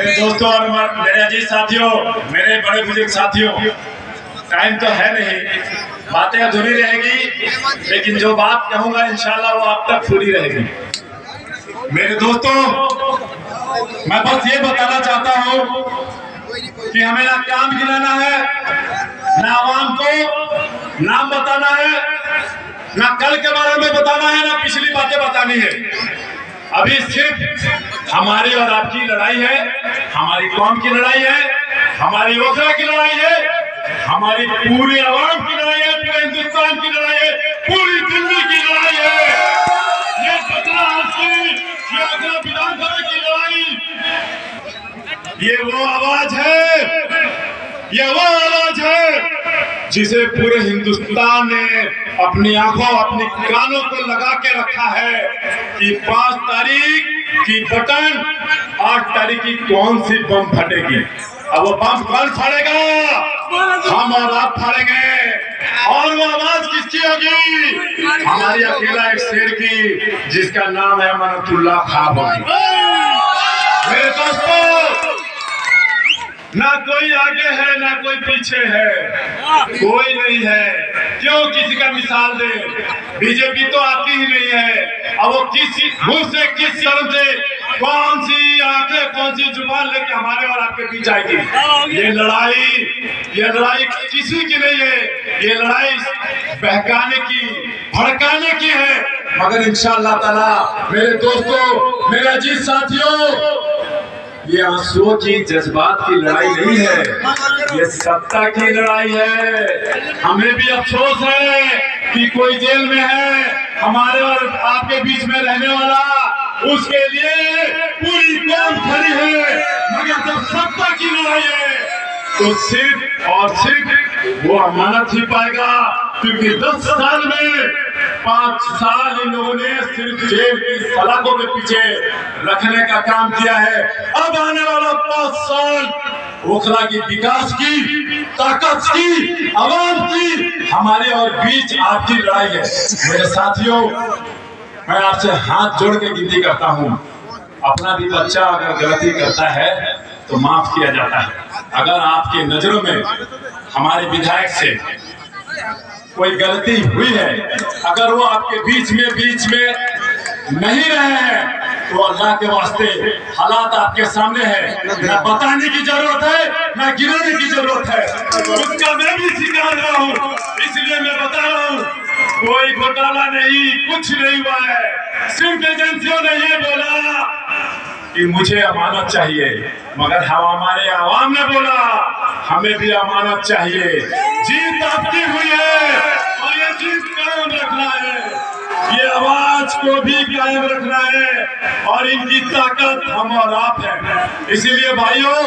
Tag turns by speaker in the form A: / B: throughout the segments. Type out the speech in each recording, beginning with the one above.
A: मेरे दोस्तों और मेरे अजीज साथियों, मेरे बड़े बुजुर्ग साथियों, टाइम तो है नहीं, बातें अधूरी रहेगी, लेकिन जो बात कहूंगा इंशाल्लाह वो आप तक पूरी रहेगी। मेरे दोस्तों, मैं बस ये बताना चाहता हूँ कि हमें ना काम गिनाना है, ना आवाम को नाम बताना है, ना कल के बारे में बताना है, ना पिछली बातें बतानी है। अभी सिर्फ हमारी और आपकी लड़ाई है, हमारी कौम की लड़ाई है, हमारी ओखला की लड़ाई है, हमारी पूरी आवाम की लड़ाई है, पूरे हिंदुस्तान की लड़ाई है, पूरी दिल्ली की लड़ाई है। ये 17 की ओखला विधानसभा की लड़ाई, ये वो आवाज है, ये वो आवाज है जिसे पूरे हिंदुस्तान ने अपनी आंखों, अपनी कानों को लगा के रखा है कि 5 तारीख की बटन 8 तारीख की कौन सी बम फटेगी। अब वो बम कौन फाड़ेगा? हम और आप फाड़ेंगे। और वो आवाज किसकी होगी? हमारी अकेला एक शेर की, जिसका नाम है अमानतुल्लाह खान होगी। मेरे दोस्तों, ना कोई आगे है ना कोई पीछे है, कोई नहीं है। क्यों किसी का मिसाल दे? बीजेपी तो आती ही नहीं है। अब वो किसी मुंह से, किस शर्म से, कौन सी आंखें, कौन सी जुबान लेके हमारे और आपके बीच आएगी? ये लड़ाई किसी की नहीं है। ये लड़ाई बहकाने की, भड़काने की है। मगर इंशाअल्लाह ताला मेरे दोस्तों, मेरे अजीज साथियों, ये आंसुओं की, जज्बात की लड़ाई नहीं है, ये सत्ता की लड़ाई है। हमें भी अफसोस है कि कोई जेल में है, हमारे और आपके बीच में रहने वाला, उसके लिए पूरी कौम खड़ी है। मगर जब सत्ता की लड़ाई है तो सिर्फ और सिर्फ वो अमानत ही पाएगा, क्योंकि 10 साल में 5 साल इन लोगों ने सिर्फ जेल की सलाखों के पीछे रखने का काम किया है। अब आने वाला 5 साल ओखला की विकास की, ताकत की, आवाम की, हमारे और बीच आपकी लड़ाई है। मेरे साथियों, मैं आपसे हाथ जोड़ के विनती करता हूँ, अपना भी बच्चा अगर गलती करता है तो माफ किया जाता है। अगर आपके नजरों में हमारे विधायक से कोई गलती हुई है, अगर वो आपके बीच में नहीं रहे हैं, तो अल्लाह के वास्ते हालात आपके सामने है, ना बताने की जरूरत है, ना गिराने की जरूरत है। उसका मैं भी शिकार रहा हूँ, इसलिए मैं बता रहा हूँ, कोई घोटाला नहीं, कुछ नहीं हुआ है। सिर्फ एजेंसियों ने ये बोला कि मुझे अमानत चाहिए, मगर हमारे आवाम ने बोला हमें भी अमानत चाहिए। जीत आपकी हुई है और ये जीत कायम रखना है, ये आवाज को भी कायम रखना है, और इनकी ताकत हम और आप है। इसीलिए भाइयों,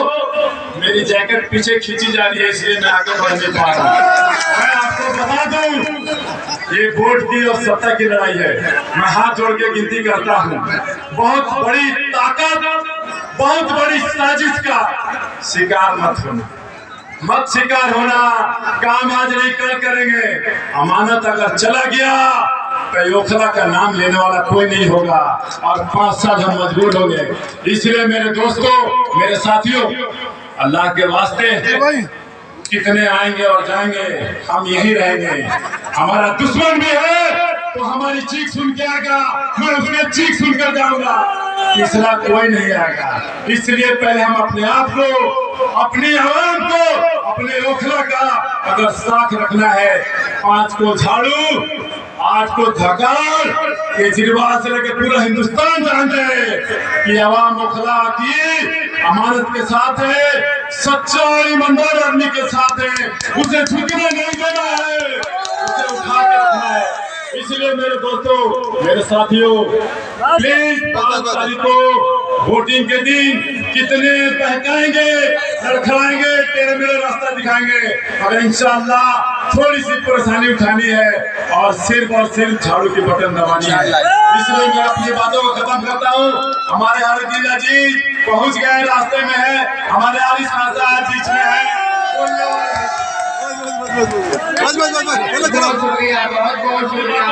A: मेरी जैकेट पीछे खींची जा रही है, इसलिए मैं आगे बढ़ नहीं पा रहा हूं। मैं आपको बता दूं, ये वोट की और सत्ता की लड़ाई है। मैं हाथ जोड़ के गिनती करता हूँ, बहुत बड़ी ताकत, बहुत बड़ी साजिश का शिकार मत शिकार होना। काम आज नहीं कल करेंगे। अमानत अगर चला गया तो ओखला का नाम लेने वाला कोई नहीं होगा, और 5 साल हम मजबूर हो गए। इसलिए मेरे दोस्तों, मेरे साथियों, अल्लाह के वास्ते, कितने आएंगे और जाएंगे, हम यही रहेंगे। हमारा दुश्मन भी है तो हमारी चीख सुन के आएगा, मैं उसकी चीख सुनकर जाऊंगा, तीसरा कोई नहीं आएगा। इसलिए पहले हम अपने आप को, अपनी आवाम को, अपने ओखला का अगर साथ रखना है, 5 को झाड़ू, 8 को धकार, केजरीवाल से लेकर पूरा हिंदुस्तान जानते हैं कि आवाम ओखला की अमानत के साथ है, सच्चा और ईमानदार आदमी के साथ है। उसे झुकने नहीं देना है, उसे उठा के रखना है। इसलिए मेरे दोस्तों, मेरे साथियों, प्लीज 5 तारीख को वोटिंग के दिन कितने बहकाएंगे, लड़खड़ाएंगे, तेरे मेरे रास्ता दिखाएंगे, अगर इंशाअल्लाह थोड़ी सी परेशानी उठानी है और सिर्फ झाड़ू की बटन दबानी है। इसलिए मैं अपनी बातों को खत्म करता हूँ। हमारे हारिस जी पहुंच गए, रास्ते में है, हमारे हारिस खान बीच में है। बहुत शुक्रिया, बहुत शुक्रिया।